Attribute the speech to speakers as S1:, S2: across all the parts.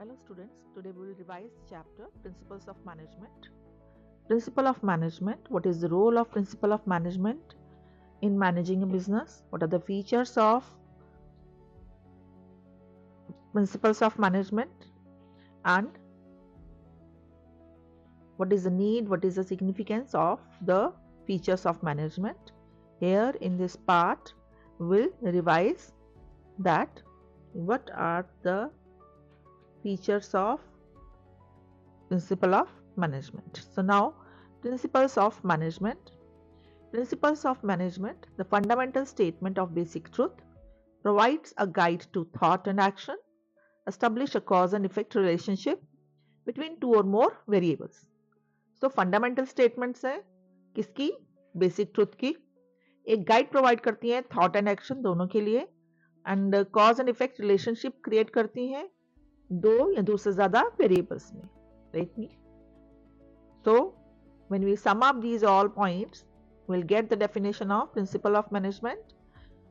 S1: Hello students, today we will revise chapter Principles of Management. Principle of Management. What is the role of Principle of Management in managing a business? What are the features of Principles of Management? And what is the need, what is the significance of the features of management? Here in this part, we'll revise that what are the features of Principle of Management. So now, Principles of Management. Principles of Management, the fundamental statement of basic truth, provides a guide to thought and action, establish a cause and effect relationship between two or more variables. So fundamental statements हैं किसकी? Basic truth की. एक guide provide करती हैं thought and action दोनों के लिए, and cause and effect relationship create करती हैं दो या दो से ज्यादा वेरिएबल्स में. Right me? So when we sum up these all points, we'll get the definition of principle of management.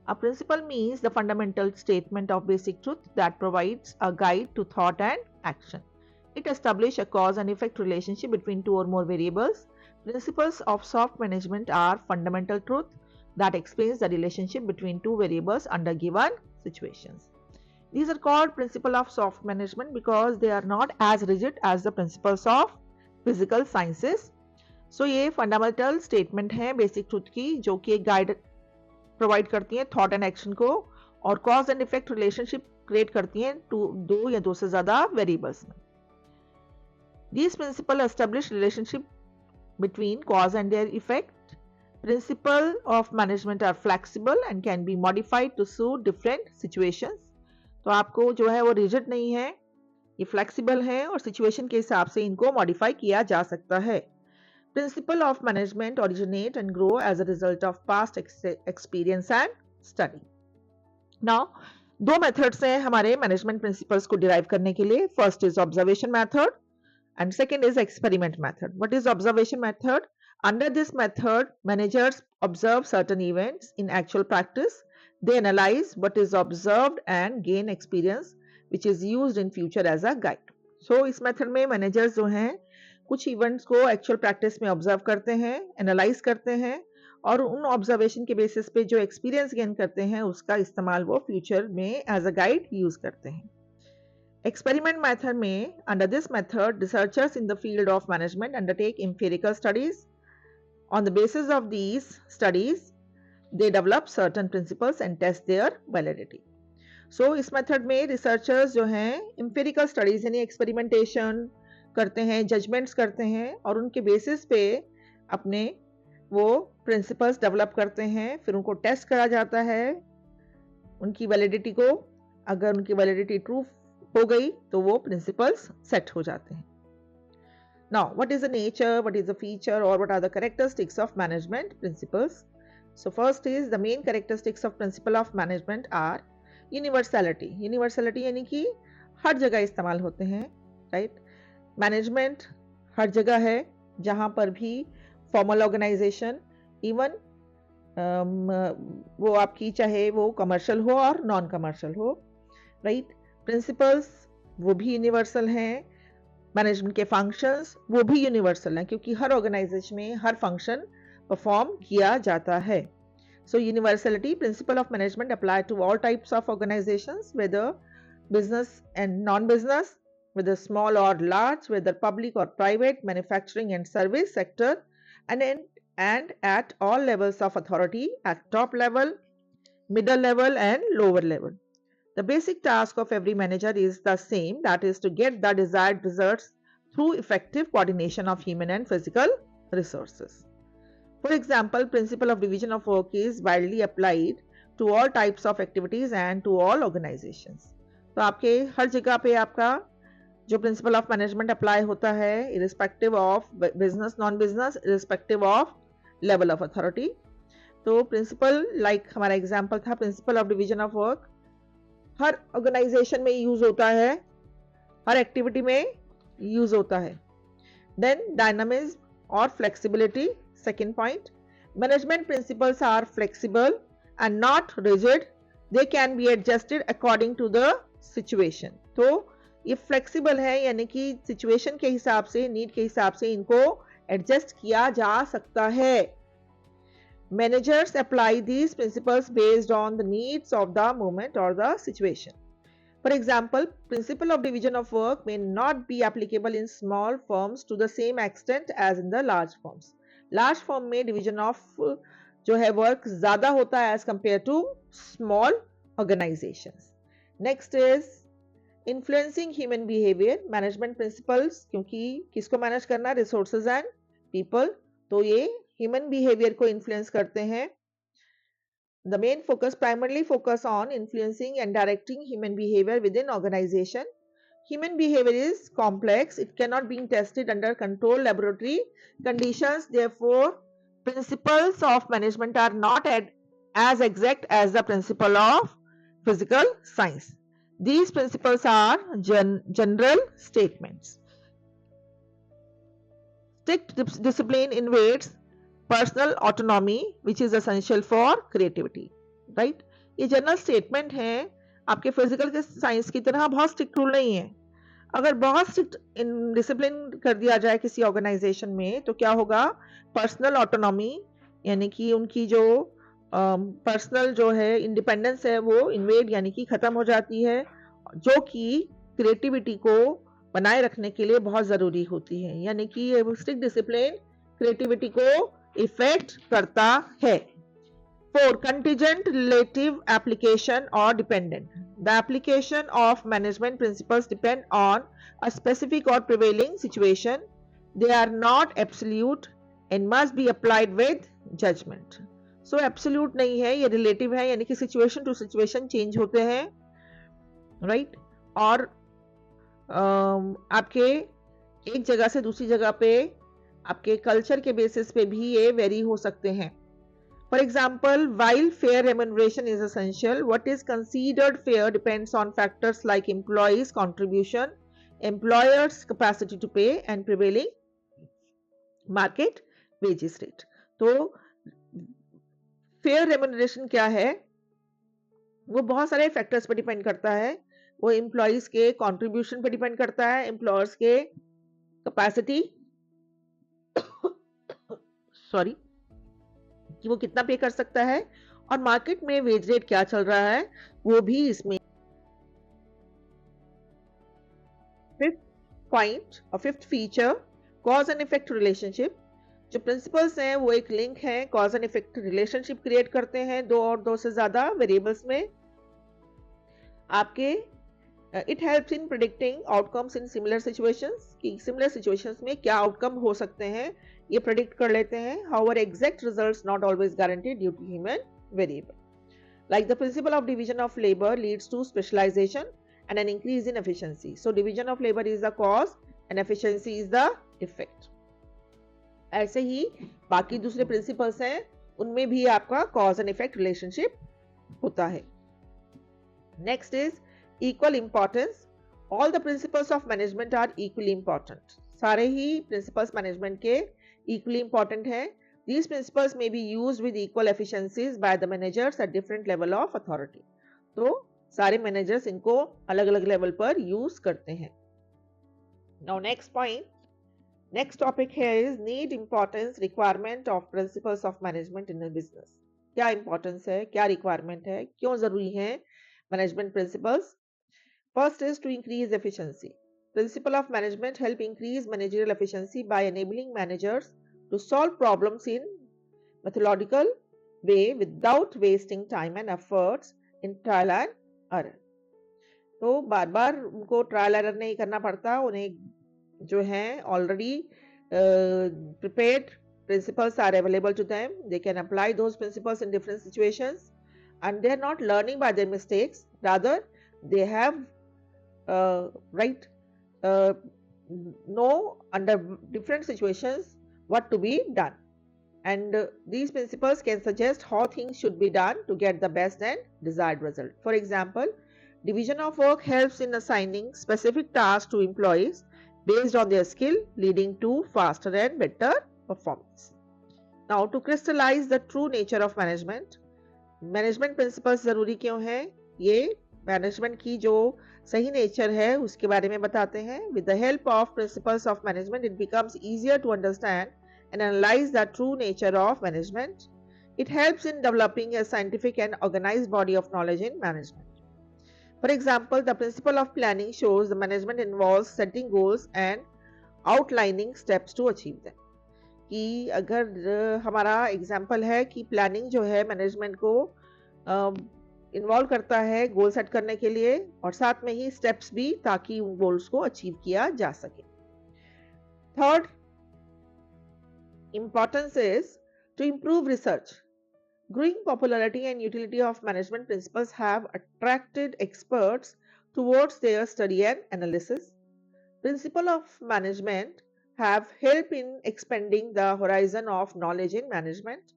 S1: A principle means the fundamental statement of basic truth that provides a guide to thought and action. It establishes a cause and effect relationship between two or more variables. Principles of soft management are fundamental truth that explains the relationship between two variables under given situations. These are called principles of soft management because they are not as rigid as the principles of physical sciences. So ये fundamental statement है basic truth की जो कि एक guide provide करती हैं thought and action को और cause and effect relationship create करती हैं दो या दो से ज्यादा वेरिएबल्स में. This principle establish relationship between cause and their effect. Principle of management are flexible and can be modified to suit different situations. तो आपको जो है वो रिजिड नहीं है, ये फ्लेक्सिबल है और सिचुएशन के हिसाब से इनको मॉडिफाई किया जा सकता है. Principle of management originate and grow as a result of past experience and study. Now दो मेथड्स हैं हमारे मैनेजमेंट प्रिंसिपल्स को डिराइव करने के लिए. First is observation method and second is experiment method. What is observation method? Under this method, managers observe certain events in actual practice. They analyze what is observed and gain experience which is used in future as a guide. So इस method में managers जो हैं कुछ events को actual practice में observe करते हैं, analyse करते हैं और उन ऑब्जर्वेशन के बेसिस पे जो एक्सपीरियंस गेन करते हैं उसका इस्तेमाल वो फ्यूचर में एज अ गाइड यूज करते हैं. एक्सपेरिमेंट मेथड में, under this method researchers in the field of management undertake empirical studies. On the basis of these studies, they develop certain principles and test their validity. So इस method में researchers जो हैं empirical studies यानी experimentation करते हैं, judgements करते हैं और उनके बेसिस पे अपने वो प्रिंसिपल्स डेवलप करते हैं. फिर उनको टेस्ट करा जाता है उनकी वैलिडिटी को. अगर उनकी वैलिडिटी ट्रू हो गई तो वो प्रिंसिपल्स सेट हो जाते हैं. Now, what is the nature, what is the feature or what are the characteristics of management principles? So first is the main characteristics of principle of management are universality. Universality यानी कि हर जगह इस्तेमाल होते हैं. Right? Management हर जगह है जहाँ पर भी फॉर्मल ऑर्गेनाइजेशन, इवन वो आपकी चाहे वो कमर्शियल हो और नॉन कमर्शियल हो. राइट? प्रिंसिपल्स वो भी यूनिवर्सल हैं. मैनेजमेंट के फंक्शंस वो भी यूनिवर्सल हैं क्योंकि हर ऑर्गेनाइजेशन में हर फंक्शन परफॉर्म किया जाता है. So universality principle of management apply to all types of organisations, whether business and non business, whether small or large, whether public or private, manufacturing and service sector, and at all levels of authority, at top level, middle level and lower level. The basic task of every manager is the same, that is to get the desired results through effective coordination of human and physical resources. For example, principle of division of work is widely applied to all types of activities and to all organizations. तो आपके हर जगह पे आपका जो principal of management apply होता है irrespective of business, non business, irrespective of level of authority. तो principle like हमारा एग्जांपल था principle of division of work, हर ऑर्गेनाइजेशन में यूज होता है, हर एक्टिविटी में यूज होता है. देन डायनामिज्म और flexibility, second point. Management principles are flexible and not rigid. They can be adjusted according to the situation. तो ये फ्लेक्सिबल है, यानी कि सिचुएशन के हिसाब से, नीड के हिसाब से इनको एडजस्ट किया जा सकता है. Managers apply these principles based on the needs of the moment or the situation. For example, principle of division of work may not be applicable in small firms to the same extent as in the large firms. Large firm में division of जो है work ज़्यादा होता है as compared to small organizations. Next is influencing human behavior. Management principles, क्योंकि किसको manage करना, resources and people, तो ये human behavior को influence करते हैं. The main focus primarily focus on influencing and directing human behavior within organization. Human behavior is complex. It cannot be tested under controlled laboratory conditions. Therefore, principles of management are not as exact as the principle of physical science. These principles are general statements. Strict discipline invades personal autonomy which is essential for creativity. Right, ये general statement है. आपके physical के science की तरह बहुत strict rule नहीं है. अगर बहुत स्ट्रिक्ट डिसिप्लिन कर दिया जाए किसी ऑर्गेनाइजेशन में तो क्या होगा, पर्सनल ऑटोनॉमी यानी कि उनकी जो पर्सनल जो है इंडिपेंडेंस है वो इन्वेड यानी कि खत्म हो जाती है, जो कि क्रिएटिविटी को बनाए रखने के लिए बहुत ज़रूरी होती है. यानी कि स्ट्रिक्ट डिसिप्लिन क्रिएटिविटी को इफेक्ट करता है. 4. Contingent, relative, application or dependent. The application of management principles depend on a specific or prevailing situation. They are not absolute and must be applied with judgment. So absolute नहीं है, ये relative है, यानी कि situation to situation change होते हैं. Right? और आपके एक जगह से दूसरी जगह पे आपके कल्चर के बेसिस पे भी ये वेरी हो सकते हैं. For example, while fair remuneration is essential, what is considered fair depends on factors like employees contribution, employers capacity to pay and prevailing market wages rate. तो फेयर रेम्यूनरेशन क्या है, वो बहुत सारे फैक्टर्स पर डिपेंड करता है. वो एम्प्लॉइज के कॉन्ट्रीब्यूशन पर डिपेंड करता है, एम्प्लॉयर्स के कैपेसिटी सॉरी कि वो कितना पे कर सकता है, और मार्केट में वेज रेट क्या चल रहा है वो भी इसमें. फिफ्थ पॉइंट और fifth feature, cause and effect relationship. जो प्रिंसिपल्स हैं वो एक लिंक है, cause and effect relationship create करते हैं दो और दो से ज्यादा वेरिएबल्स में. आपके it helps in predicting outcomes in similar situations, कि सिमिलर सिचुएशंस में क्या आउटकम हो सकते हैं ये प्रेडिक्ट कर लेते हैं. However exact results not always guaranteed due to human variable. Like the principle of division of labour leads to specialisation and an increase in efficiency. So division of labor is the cause and efficiency is the effect. ऐसे ही बाकी दूसरे principles हैं उनमें भी आपका cause and effect relationship होता है. Next is equal importance. All the principles of management are equally important. सारे ही प्रिंसिपल्स मैनेजमेंट के इक्वली इंपॉर्टेंट हैं. These principles may be used with equal efficiencies by the managers at different level of authority. तो सारे managers इनको अलग अलग level पर यूज करते हैं. Now next point, next topic है is need, importance, requirement of principles of management in business. क्या इंपॉर्टेंस है, क्या रिक्वायरमेंट है, क्यों जरूरी है management principles. First is to increase efficiency. Principle of management help increase managerial efficiency by enabling managers to solve problems in methodological way without wasting time and efforts in trial and error. तो बार बार उनको trial error नहीं करना पड़ता, उन्हें जो है already prepared principles are available to them. They can apply those principles in different situations and they are not learning by their mistakes, rather they have know under different situations what to be done, and these principles can suggest how things should be done to get the best and desired result. For example, division of work helps in assigning specific tasks to employees based on their skill, leading to faster and better performance. Now to crystallize the true nature of management, management principles जरूरी क्यों हैं, ये management की जो सही nature है उसके बारे में बताते हैं. With the help of principles of management it becomes easier to understand and analyze the true nature of management. It helps in developing a scientific and organized body of knowledge in management. For example, the principle of planning shows the management involves setting goals and outlining steps to achieve them. कि अगर हमारा example है कि planning जो है management को involve करता है गोल सेट करने के लिए और साथ में ही स्टेप्स भी ताकि उन गोल्स को अचीव किया जा सके. Third importance is to improve research. Growing popularity and utility of management principles have attracted experts towards their study and analysis. Principles of management have helped in expanding the horizon of knowledge in management.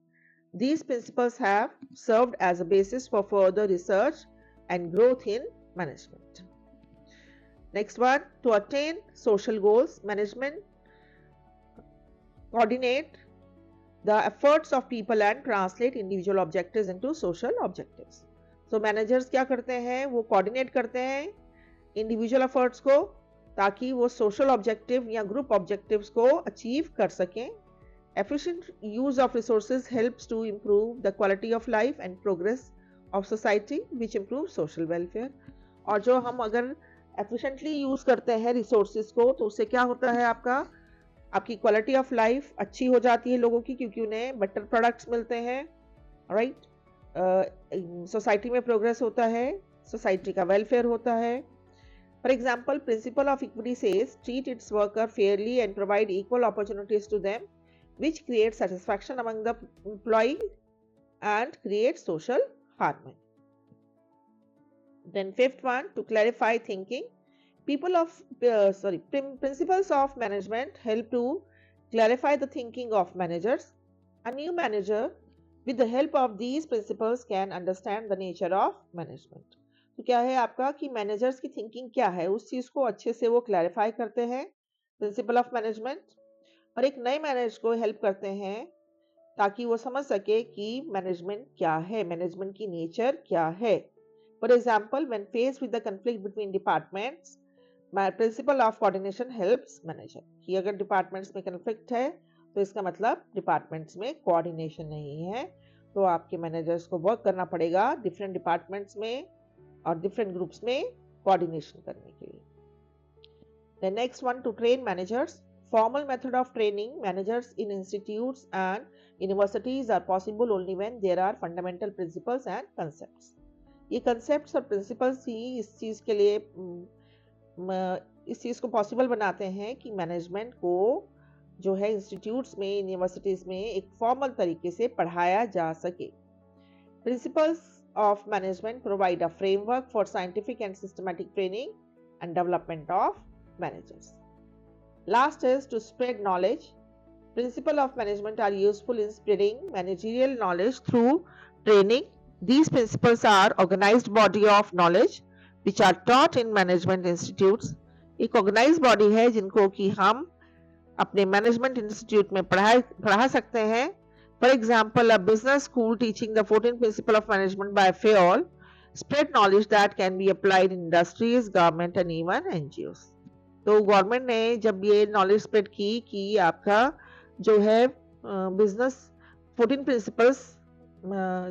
S1: These principles have served as a basis for further research and growth in management. Next one, to attain social goals, management coordinate the efforts of people and translate individual objectives into social objectives. So managers क्या करते हैं, वो coordinate करते हैं individual efforts को ताकि वो social objective या group objectives को achieve कर सकें. Efficient use of resources helps to improve the quality of life and progress of society, which improves social welfare. और जो हम अगर efficiently use करते हैं resources को तो उससे क्या होता है, आपकी क्वालिटी ऑफ लाइफ अच्छी हो जाती है लोगों की, क्योंकि उन्हें बेटर प्रोडक्ट्स मिलते हैं. राइट, सोसाइटी में प्रोग्रेस होता है, सोसाइटी का वेलफेयर होता है. For example, principle of equity says treat its worker fairly and provide equal opportunities to them which create satisfaction among the employ and create social harmony. Then fifth one, to clarify thinking. Principles of management help to clarify the thinking of managers. A new manager, with the help of these principles, can understand the nature of management. तो क्या है आपका कि managers की thinking क्या है, उस चीज को अच्छे से वो क्लैरिफाई करते हैं प्रिंसिपल ऑफ मैनेजमेंट, और एक नए मैनेजर को हेल्प करते हैं ताकि वो समझ सके कि मैनेजमेंट क्या है, मैनेजमेंट की नेचर क्या है. For example, when faced with the conflict between departments, principle of coordination helps manager. कि अगर डिपार्टमेंट्स में कन्फ्लिक्ट है तो इसका मतलब डिपार्टमेंट्स में कोऑर्डिनेशन नहीं है, तो आपके मैनेजर्स को वर्क करना पड़ेगा डिफरेंट डिपार्टमेंट्स में और डिफरेंट ग्रुप्स में कोऑर्डिनेशन करने के लिए. The next one, to train managers. Formal method of training managers in institutes and universities are possible only when there are fundamental principles and concepts. ये concepts और principles ही इस चीज के लिए इस चीज़ को पॉसिबल बनाते हैं कि मैनेजमेंट को जो है इंस्टीट्यूट्स में, यूनिवर्सिटीज़ में एक फॉर्मल तरीके से पढ़ाया जा सके. Principles of management provide a framework for scientific and systematic training and development of managers. Last is to spread knowledge. Principle of management are useful in spreading managerial knowledge through training. These principles are organized body of knowledge which are taught in management institutes. एक organized body है जिनको कि हम अपने management institute में पढ़ा सकते हैं. For example, a business school teaching the 14 principles of management by Fayol spread knowledge that can be applied in industries, government and even NGOs. तो गवर्नमेंट ने जब ये नॉलेज स्प्रेड की कि आपका जो है बिजनेस 14 प्रिंसिपल्स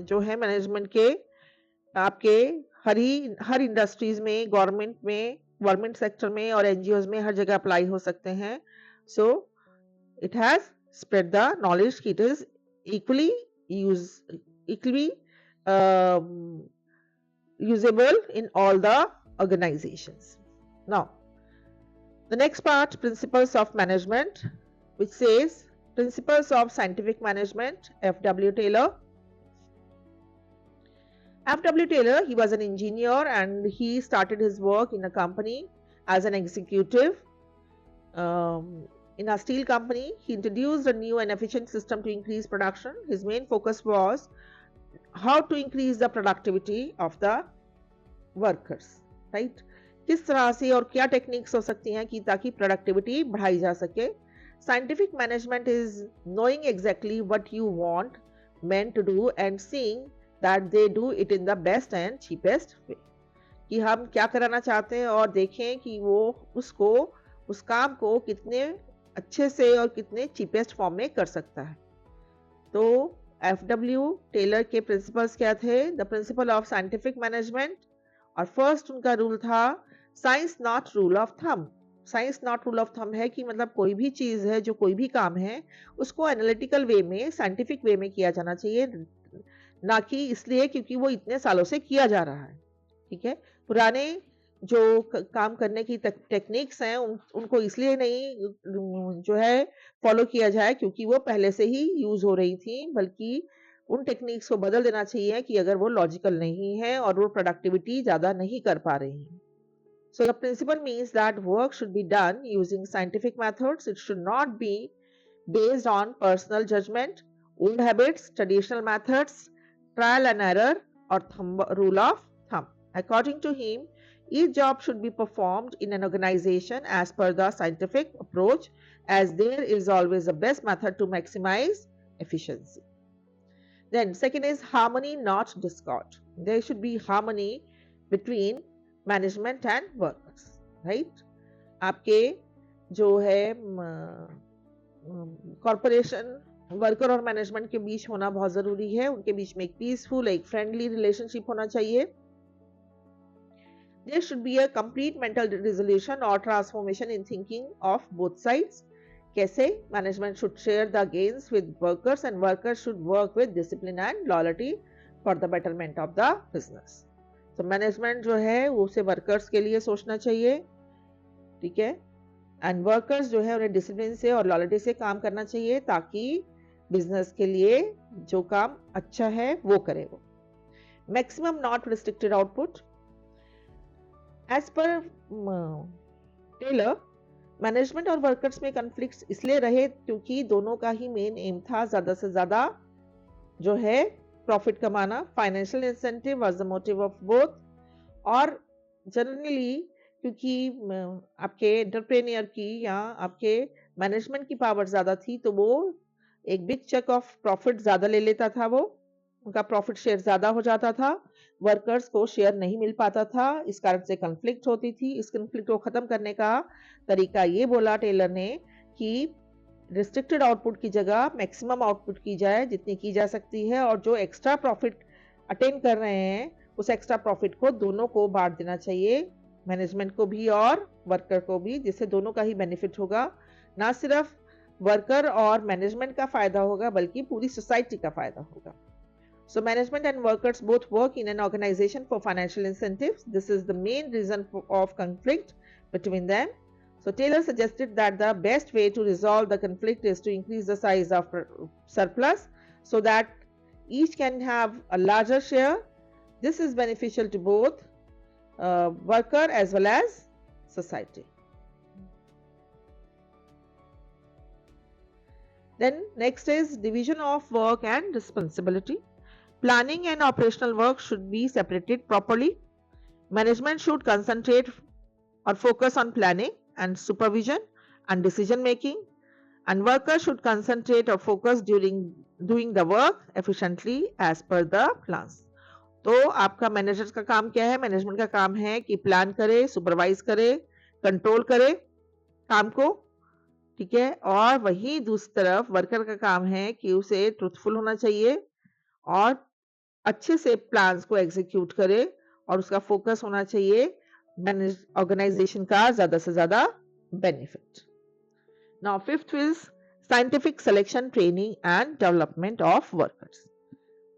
S1: जो है मैनेजमेंट के आपके हर इंडस्ट्रीज में, गवर्नमेंट सेक्टर में और एनजीओज में हर जगह अप्लाई हो सकते हैं. So it has spread the knowledge कि it is equally usable in all the organizations. Now, the next part, principles of management, which says principles of scientific management, F.W. Taylor. F.W. Taylor, he was an engineer and he started his work in a company as an executive. In a steel company, he introduced a new and efficient system to increase production. His main focus was how to increase the productivity of the workers, right? किस तरह से और क्या techniques हो सकती हैं कि ताकि प्रोडक्टिविटी बढ़ाई जा सके. Scientific management is knowing exactly what you want men to do and seeing that they do it in the best and cheapest way. कि हम क्या कराना चाहते हैं और देखें कि वो उसको उस काम को कितने अच्छे से और कितने चीपेस्ट फॉर्म में कर सकता है। तो एफडब्ल्यू टेलर के प्रिंसिपल्स क्या थे? The principle of scientific management, और फर्स्ट उनका रूल था science not rule of thumb. Science not rule of thumb है कि मतलब कोई भी चीज है, जो कोई भी काम है, उसको एनालिटिकल वे में, साइंटिफिक वे में किया जाना चाहिए, ना कि इसलिए क्योंकि वो इतने सालों से किया जा रहा है। ठीक है, पुराने जो काम करने की टेक्निक्स हैं उनको इसलिए नहीं जो है फॉलो किया जाए क्योंकि वो पहले से ही यूज हो रही थी, बल्कि उन टेक्निक्स को बदल देना चाहिए कि अगर वो लॉजिकल नहीं है और वो प्रोडक्टिविटी ज्यादा नहीं कर पा रही हैं। So the principle means that work should be done using scientific methods. It should not be based on personal judgment, old habits, traditional methods, trial and error, or rule of thumb. According to him, each job should be performed in an organization as per the scientific approach, as there is always the best method to maximize efficiency. Then second is harmony, not discord. There should be harmony between management and workers, right. आपके जो है corporation worker और management के बीच होना बहुत जरूरी है। उनके बीच में एक पीसफुल, एक फ्रेंडली रिलेशनशिप होना चाहिए। There should be a complete mental resolution और transformation in thinking of both sides. कैसे? Management should share the gains with workers and workers should work with discipline and loyalty for the betterment of the business. तो management जो है वो उसे workers के लिए सोचना चाहिए, ठीक है, एंड वर्कर्स जो है उन्हें डिसिप्लिन से और लॉयल्टी से काम करना चाहिए ताकि बिजनेस के लिए जो काम अच्छा है वो करे वो। Maximum not restricted output. As per Taylor, management और वर्कर्स में कॉन्फ्लिक्ट्स इसलिए रहे क्योंकि दोनों का ही मेन एम था ज्यादा से ज्यादा जो है प्रॉफिट कमाना। Financial incentive was the motive of both. और जनरली क्योंकि आपके एंटरप्रेन्योर की या आपके मैनेजमेंट की पावर ज्यादा थी तो वो एक बिग चक ऑफ प्रॉफिट ज्यादा ले लेता था, वो उनका प्रॉफिट शेयर ज्यादा हो जाता था, वर्कर्स को शेयर नहीं मिल पाता था, इस कारण से कॉन्फ्लिक्ट होती थी। इस कॉन्फ्लिक्ट को खत्म करने का तरीका ये बोला टेलर ने कि रिस्ट्रिक्टेड आउटपुट की जगह मैक्सिमम आउटपुट की जाए जितनी की जा सकती है, और जो एक्स्ट्रा प्रॉफिट अटेन कर रहे हैं उस एक्स्ट्रा प्रॉफिट को दोनों को बांट देना चाहिए, मैनेजमेंट को भी और वर्कर को भी, जिससे दोनों का ही बेनिफिट होगा। ना सिर्फ वर्कर और मैनेजमेंट का फायदा होगा बल्कि पूरी सोसाइटी का फायदा होगा। So management and workers both work in an organization for financial incentives. This is the main reason of conflict between them. So Taylor suggested that the best way to resolve the conflict is to increase the size of surplus so that each can have a larger share. This is beneficial to both worker as well as society. Then next is division of work and responsibility. Planning and operational work should be separated properly. Management should concentrate or focus on planning and supervision and decision making, and workers should concentrate or focus during doing the work efficiently as per the plans. तो आपका manager का काम क्या है? Management का काम है कि प्लान करे, सुपरवाइज करे, कंट्रोल करे काम को, ठीक है, और वही दूसरी तरफ वर्कर का काम है कि उसे ट्रूथफुल होना चाहिए और अच्छे से प्लान्स को एग्जीक्यूट करे, और उसका फोकस होना चाहिए ऑर्गेनाइजेशन का ज्यादा से ज्यादा benefit. Now fifth is scientific selection, training and development of workers.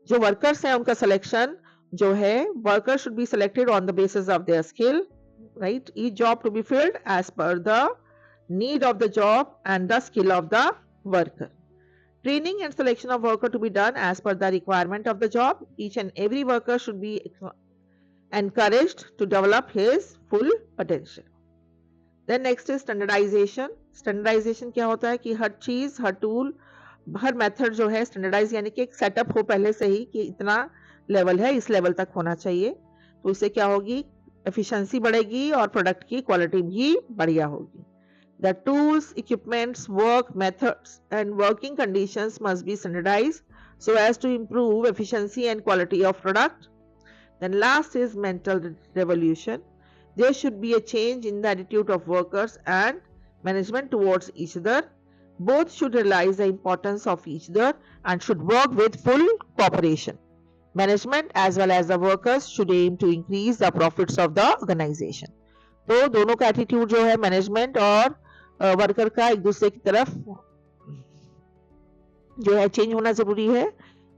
S1: जो वर्कर्स हैं उनका सिलेक्शन जो है, worker should be selected on the basis of their skill, right, each job to be filled as per the need of the job and the skill of the worker. Training and selection of worker to be done as per the requirement of the job. Each and every worker should be encouraged to develop his full potential. Then next is standardization. Standardization क्या होता है कि हर चीज, हर tool, हर method जो है standardise यानी कि एक सेटअप हो पहले से ही कि इतना लेवल है, इस लेवल तक होना चाहिए। तो इससे क्या होगी? एफिशिएंसी बढ़ेगी और प्रोडक्ट की क्वालिटी भी बढ़िया होगी। The tools, equipments, work methods and working conditions must be standardized so as to improve efficiency and quality of product. Then last is mental revolution. There should be a change in the attitude of workers and management towards each other. Both should realize the importance of each other and should work with full cooperation. Management as well as the workers should aim to increase the profits of the organization. तो दोनों का attitude जो है management और worker का एक दूसरे की तरफ जो है चेंज होना जरूरी है.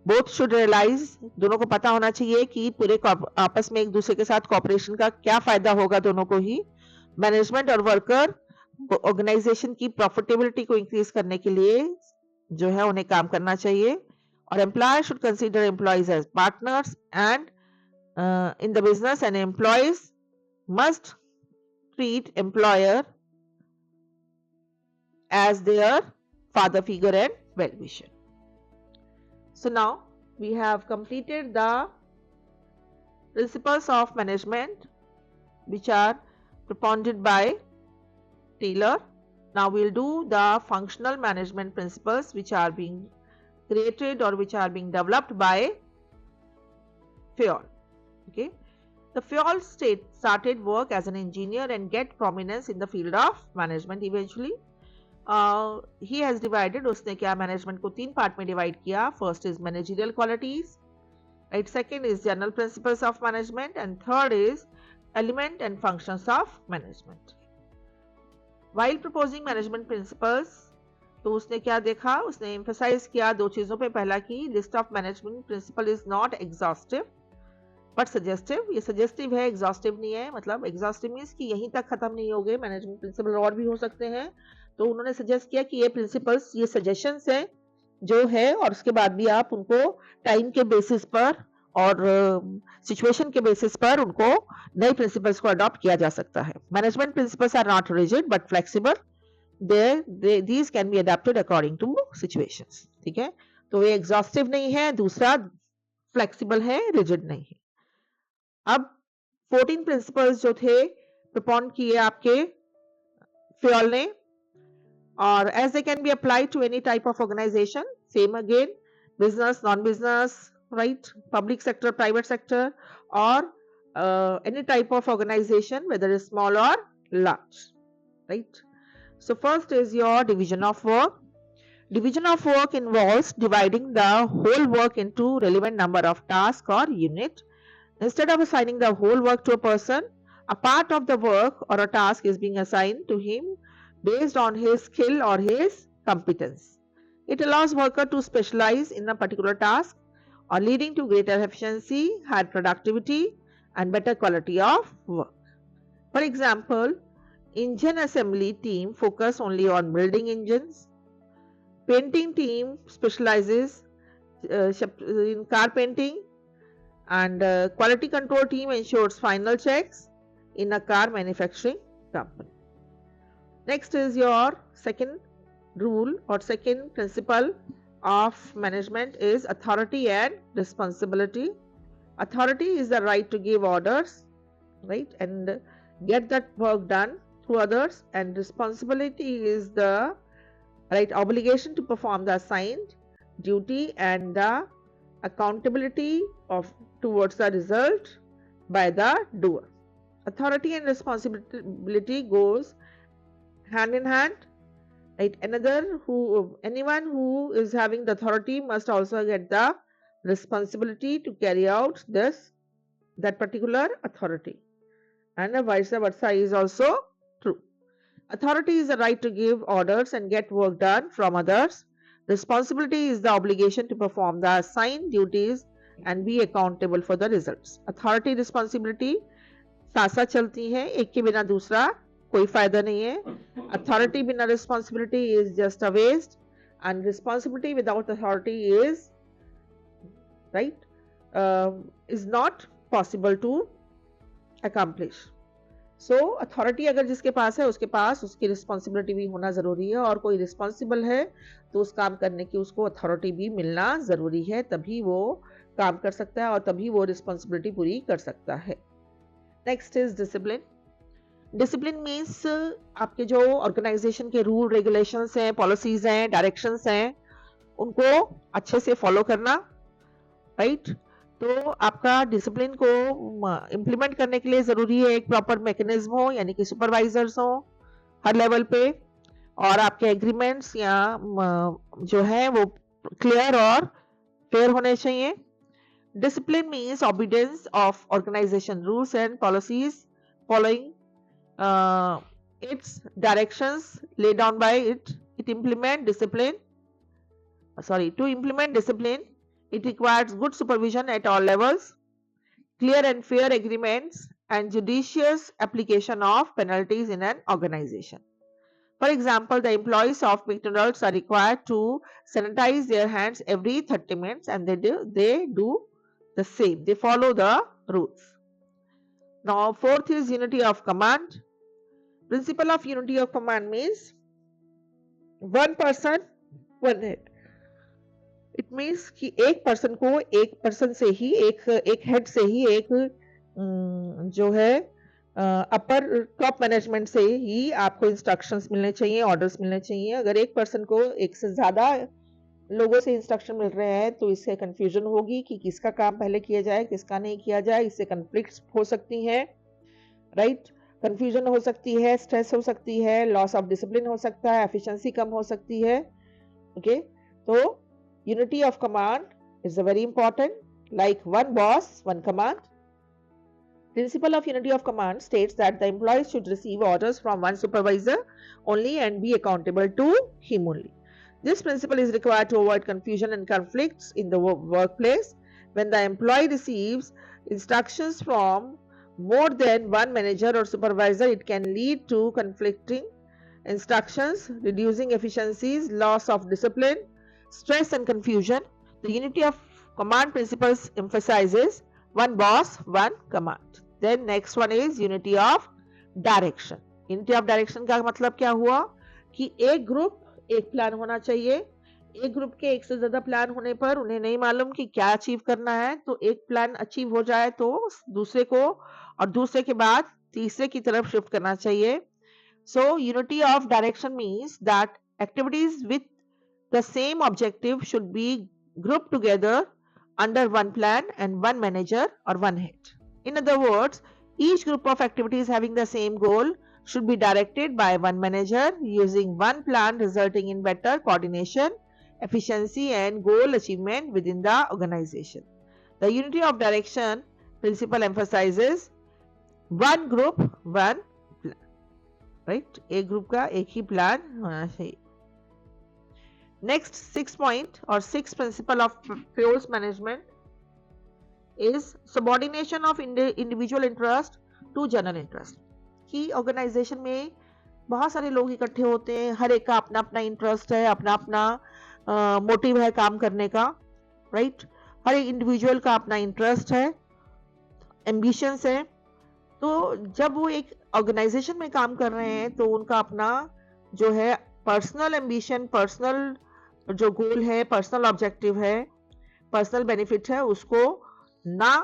S1: बोथ शुड रियलाइज, दोनों को पता होना चाहिए कि पूरे आपस में एक दूसरे के साथ कॉपरेशन का क्या फायदा होगा दोनों को ही. मैनेजमेंट और वर्कर ऑर्गेनाइजेशन की प्रॉफिटेबिलिटी को इंक्रीज करने के लिए जो है उन्हें काम करना चाहिए. और employer should consider employees as partners and in the business and employees must treat employer as their father figure and well-wisher. So now we have completed the principles of management which are propounded by Taylor. Now we'll do the functional management principles which are being created or which are being developed by Fayol. Okay. The Fayol started work as an engineer and get prominence in the field of management eventually. He has divided, उसने क्या management को 3 part में divide किया. First is managerial qualities, right? Second is general principles of management, and third is element and functions of management. While proposing management principles, तो उसने क्या देखा, उसने emphasize किया 2 चीजों पे. पहला कि list of management principle is not exhaustive but suggestive. ये सजेस्टिव है, एग्जॉस्टिव नहीं है. मतलब एग्जॉस्टिव मीन्स कि यहीं तक खत्म नहीं हो गए, मैनेजमेंट प्रिंसिपल और भी हो सकते हैं. तो उन्होंने सजेस्ट किया कि ये प्रिंसिपल्स, ये सजेशंस हैं जो है, और उसके बाद भी आप उनको टाइम के बेसिस पर और सिचुएशन के बेसिस पर उनको नए प्रिंसिपल्स को अडॉप्ट किया जा सकता है. Management principles are not rigid but flexible. These can be adapted according to situations. ठीक है, तो ये एग्जॉस्टिव नहीं है, दूसरा फ्लेक्सिबल है, रिजिड नहीं है. अब 14 प्रिंसिपल्स जो थे प्रपोन किए आपके Fayol ने, और as they can be applied to any type of organisation. Same again, business, non business, right, public sector, private sector, और any type of organisation whether is small और large, right. So first is your division of work. Division of work involves dividing the whole work into relevant number of tasks or unit. Instead of assigning the whole work to a person, a part of the work or a task is being assigned to him based on his skill or his competence. It allows worker to specialize in a particular task, or leading to greater efficiency, higher productivity, and better quality of work. For example, engine assembly team focus only on building engines. Painting team specializes in car painting, and quality control team ensures final checks in a car manufacturing company. Next is your second rule or second principle of management is authority and responsibility. Authority is the right to give orders, right, and get that work done through others, and responsibility is the right obligation to perform the assigned duty and the accountability of towards the result by the doer. Authority and responsibility goes hand in hand, right? Anyone who is having the authority must also get the responsibility to carry out that particular authority, and vice versa is also true. Authority is the right to give orders and get work done from others. Responsibility is the obligation to perform the assigned duties and be accountable for the results. Authority, responsibility साथ साथ चलती हैं, एक के बिना दूसरा कोई फायदा नहीं है. Authority बिना responsibility is just a waste, and responsibility without authority is is not possible to accomplish. So authority अगर जिसके पास है उसके पास उसकी रिस्पॉन्सिबिलिटी भी होना ज़रूरी है, और कोई रिस्पॉन्सिबल है तो उस काम करने की उसको अथॉरिटी भी मिलना ज़रूरी है, तभी वो काम कर सकता है और तभी वो रिस्पॉन्सिबिलिटी पूरी कर सकता है. Next is discipline. Discipline means आपके जो ऑर्गेनाइजेशन के रूल रेगुलेशंस हैं, पॉलिसीज हैं, डायरेक्शंस हैं, उनको अच्छे से फॉलो करना, राइट. तो आपका डिसिप्लिन को इम्प्लीमेंट करने के लिए ज़रूरी है एक प्रॉपर मैकेनिज्म हो, यानी कि सुपरवाइजर्स हो हर लेवल पे, और आपके एग्रीमेंट्स या जो है वो क्लियर और फेयर होने चाहिए. Discipline means obedience of organization rules and policies, following uh, its directions laid down by it. It implement discipline. To implement discipline, it requires good supervision at all levels, clear and fair agreements, and judicious application of penalties in an organization. For example, the employees of McDonald's are required to sanitize their hands every 30 minutes, and they do the same. They follow the rules. Now, fourth is unity of command. Principle of unity of command means one person, one head. It means कि एक person को एक person से ही एक head से ही एक जो है अपर टॉप मैनेजमेंट से ही आपको इंस्ट्रक्शंस मिलने चाहिए, ऑर्डर्स मिलने चाहिए. अगर एक पर्सन को एक से ज्यादा लोगों से इंस्ट्रक्शन मिल रहे हैं तो इससे कंफ्यूजन होगी कि किसका काम पहले किया जाए, किसका नहीं किया जाए. इससे कन्फ्लिक्ट्स हो सकती हैं, राइट. कंफ्यूजन हो सकती है, स्ट्रेस हो सकती है, लॉस ऑफ डिसिप्लिन हो सकता है, एफिशिएंसी कम हो सकती है. ओके, तो unity of command is a very important, like one boss, one command. Principle of unity of command states that the employees should receive orders from one supervisor only and be accountable to him only. This principle is required to avoid confusion and conflicts in the workplace. When the employee receives instructions from more than one manager or supervisor, it can lead to conflicting instructions, reducing efficiencies, loss of discipline, stress and confusion. The unity of command principles emphasizes one boss, one command. Then next one is unity of direction. Unity of direction का मतलब क्या हुआ कि एक group एक plan होना चाहिए. एक ग्रुप के एक से ज्यादा प्लान होने पर उन्हें नहीं मालूम कि क्या अचीव करना है, तो एक प्लान अचीव हो जाए तो दूसरे को और दूसरे के बाद तीसरे की तरफ शिफ्ट करना चाहिए. So unity of direction means that activities with the same objective should be grouped together under one plan and one manager or one head. In other words, each group of activities having the same goal should be directed by one manager using one plan, resulting in better coordination, efficiency and goal achievement within the organization. The unity of direction principle emphasizes one group, one plan. Right? एक group का एक ही plan होना चाहिए. Next, 6 point or 6 principle of POS management is subordination of individual interest to general interest. कि organisation में बहुत सारे लोग इकट्ठे होते हैं, हर एक का अपना अपना इंटरेस्ट है, अपना अपना मोटिव है काम करने का, राइट. हर एक इंडिविजुअल का अपना इंटरेस्ट है, एम्बिशंस है. तो जब वो एक ऑर्गेनाइजेशन में काम कर रहे हैं तो उनका अपना जो है पर्सनल एम्बिशन, पर्सनल जो गोल है, पर्सनल ऑब्जेक्टिव है, पर्सनल बेनिफिट है, उसको ना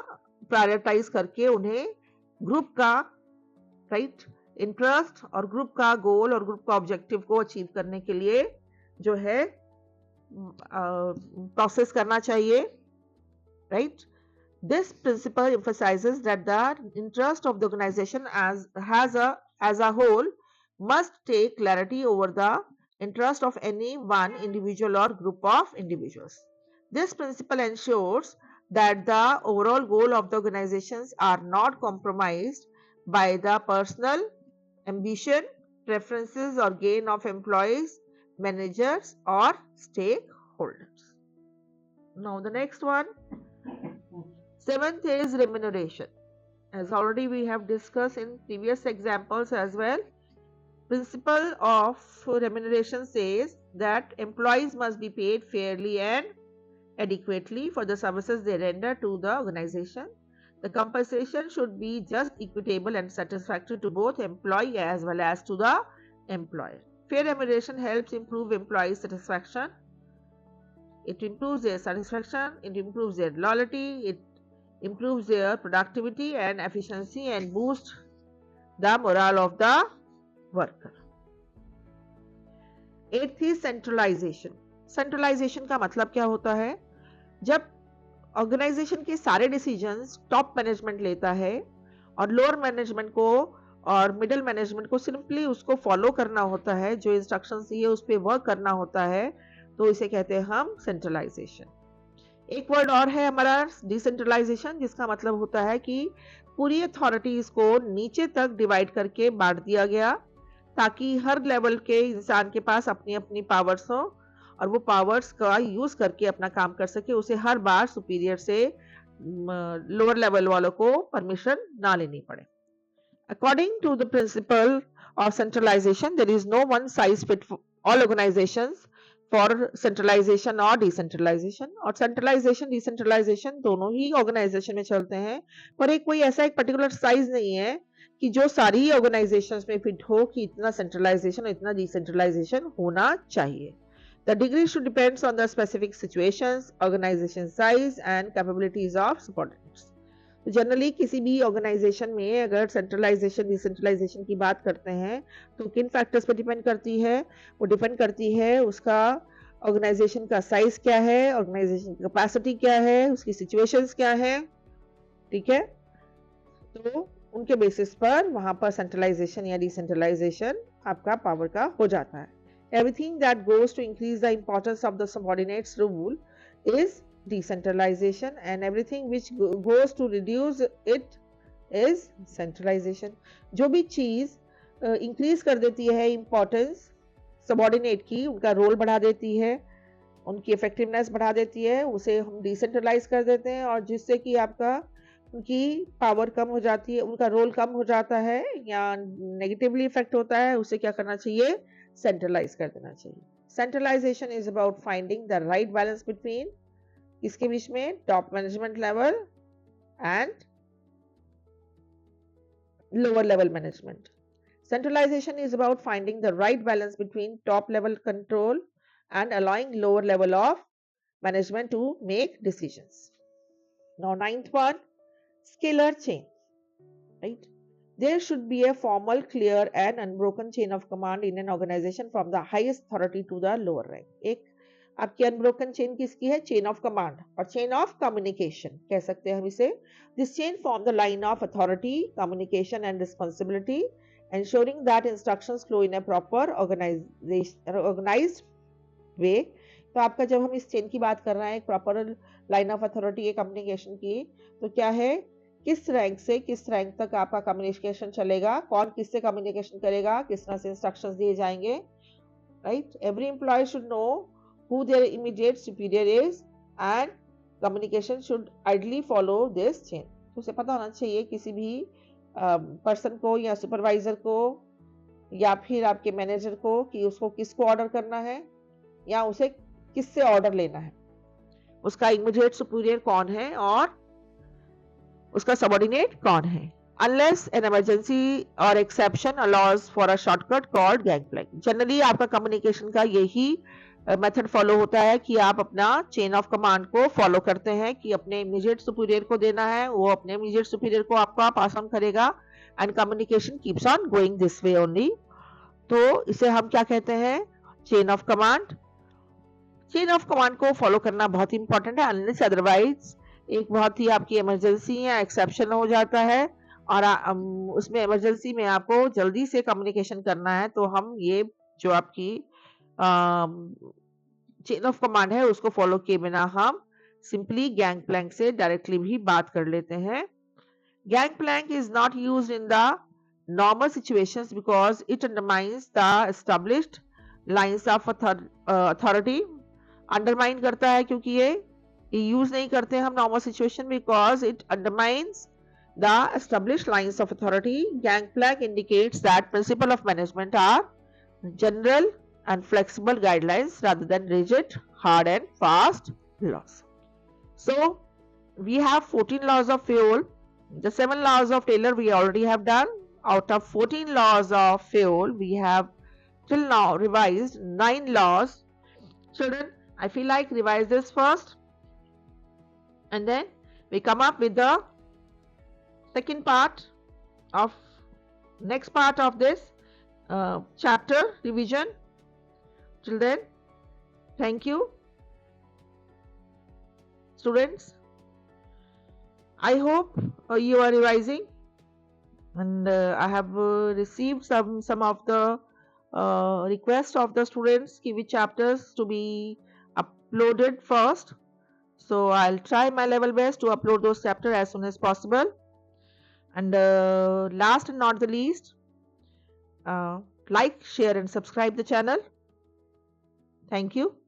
S1: प्रायोरिटाइज करके उन्हें ग्रुप का राइट इंटरेस्ट और ग्रुप का गोल और ग्रुप का ऑब्जेक्टिव को अचीव करने के लिए जो है प्रोसेस करना चाहिए, right. This principle emphasizes that the interest of the organization as a whole must take clarity over the interest of any one individual or group of individuals. This principle ensures that the overall goal of the organizations are not compromised by the personal ambition, preferences or gain of employees, managers or stakeholders. Now the next one, 7th is remuneration. As already we have discussed in previous examples as well, principle of remuneration says that employees must be paid fairly and adequately for the services they render to the organization. The compensation should be just, equitable and satisfactory to both employee as well as to the employer. Fair remuneration helps improve employee satisfaction. It improves their satisfaction, it improves their loyalty, it improves their productivity and efficiency and boosts the morale of the worker. 8th is centralization. Centralization का मतलब क्या होता है? जब organisation के सारे decisions top management लेता है और लोअर मैनेजमेंट को और मिडिल मैनेजमेंट को सिंपली उसको फॉलो करना होता है, जो इंस्ट्रक्शंस दिए उस पर वर्क करना होता है, तो इसे कहते हैं हम सेंट्रलाइजेशन। एक वर्ड और है हमारा डिसेंट्रलाइजेशन, जिसका मतलब होता है कि पूरी अथॉरिटीज को नीचे तक डिवाइड करके बांट दिया गया, ताकि हर लेवल के इंसान के पास अपनी अपनी पावर्स हो और वो पावर्स का यूज करके अपना काम कर सके, उसे हर बार सुपीरियर से लोअर लेवल वालों को परमिशन ना लेनी पड़े। According to the principle of centralization, there is no one size fit for all organizations for centralization or decentralization, और centralization decentralization दोनों ही organization में चलते हैं, पर एक कोई ऐसा एक particular size नहीं है कि जो सारी organizations में fit हो कि इतना centralization और इतना decentralization होना चाहिए। The degree should depends on the specific situations, organization size and capabilities of subordinates. तो जनरली किसी भी ऑर्गेनाइजेशन में अगर सेंट्रलाइजेशन डिसेंट्रलाइजेशन की बात करते हैं तो किन फैक्टर्स पर डिपेंड करती है? वो डिपेंड करती है उसका ऑर्गेनाइजेशन का साइज क्या है, ऑर्गेनाइजेशन की कैपेसिटी क्या है, उसकी सिचुएशंस क्या है, ठीक है? तो उनके बेसिस पर वहां पर सेंट्रलाइजेशन या डिसेंट्रलाइजेशन आपका पावर का हो जाता है। Everything that goes to increase the importance of the subordinates rule is decentralization, and everything which goes to reduce it is centralization. जो भी चीज इंक्रीज कर देती है इंपॉर्टेंस सबऑर्डिनेट की, उनका रोल बढ़ा देती है, उनकी इफेक्टिवनेस बढ़ा देती है, उसे हम डिसेंट्रलाइज कर देते हैं, और जिससे कि आपका उनकी पावर कम हो जाती है, उनका रोल कम हो जाता है या नेगेटिवली इफेक्ट होता है, उसे क्या करना चाहिए? सेंट्रलाइज कर देना चाहिए। Centralisation is about finding the right balance between इसके बीच में top management level and lower level management. Centralization is about finding the right balance between top level control and allowing lower level of management to make decisions. Now, ninth one, scalar chain, right? There should be a formal, clear and unbroken chain of command in an organization from the highest authority to the lower rank. एक आपकी unbroken chain किसकी है? Chain of command और chain of communication कह सकते हैं हम इसे। This chain form the line of authority, communication and responsibility, ensuring that instructions flow in a proper organized way. तो आपका जब हम इस चेन की बात कर रहे हैं, एक प्रॉपर लाइन ऑफ अथॉरिटी है कम्युनिकेशन की, तो क्या है? किस रैंक से किस रैंक तक आपका कम्युनिकेशन चलेगा, कौन किससे कम्युनिकेशन करेगा, किस तरह से इंस्ट्रक्शंस दिए जाएंगे, right? Every employ should know who their immediate superior is and communication should ideally follow this chain. तो उसे पता होना चाहिए किसी भी पर्सन को या सुपरवाइजर को या फिर आपके मैनेजर को कि उसको किसको ऑर्डर करना है या उसे किससे ऑर्डर लेना है, उसका इमीडिएट सुपीरियर कौन है और उसका सबऑर्डिनेट कौन है। Unless an emergency or exception allows for a shortcut called gangplank. Generally आपका कम्युनिकेशन का यही मेथड फॉलो होता है कि आप अपना चेन ऑफ कमांड को फॉलो करते हैं कि अपने इमीडिएट सुपीरियर को देना है, वो अपने इमीडिएट सुपीरियर को आपका पास ऑन करेगा and communication keeps on going this way only. तो इसे हम क्या कहते हैं? Chain of command. Chain of command को फॉलो करना बहुत इंपॉर्टेंट है, अनलेस अदरवाइज एक बहुत ही आपकी इमरजेंसी या एक्सेप्शन हो जाता है और उसमें इमरजेंसी में आपको जल्दी से कम्युनिकेशन करना है, तो हम ये जो आपकी चेन ऑफ कमांड है उसको फॉलो किए बिना हम सिंपली गैंग प्लैंक से डायरेक्टली भी बात कर लेते हैं। Gang plank is not used in the normal situations because it undermines the established lines of authority. Undermine करता है क्योंकि ये यूज नहीं करते हम normal situation because it undermines the established lines of authority. Gangplank indicates that principle of management are general and flexible guidelines rather than rigid, hard and fast laws. So we have 14 laws of fuel. The 7 laws of Taylor we already have done. Out of 14 laws of fuel, we have till now revised 9 laws. Children, I feel like revise this first and then we come up with the second part of next part of this chapter revision. Till then, thank you students. I hope you are revising, and I have received some of the requests of the students ki which chapters to be uploaded first. So I'll try my level best to upload those chapters as soon as possible. And last and not the least, uh, like, share, and subscribe the channel. Thank you.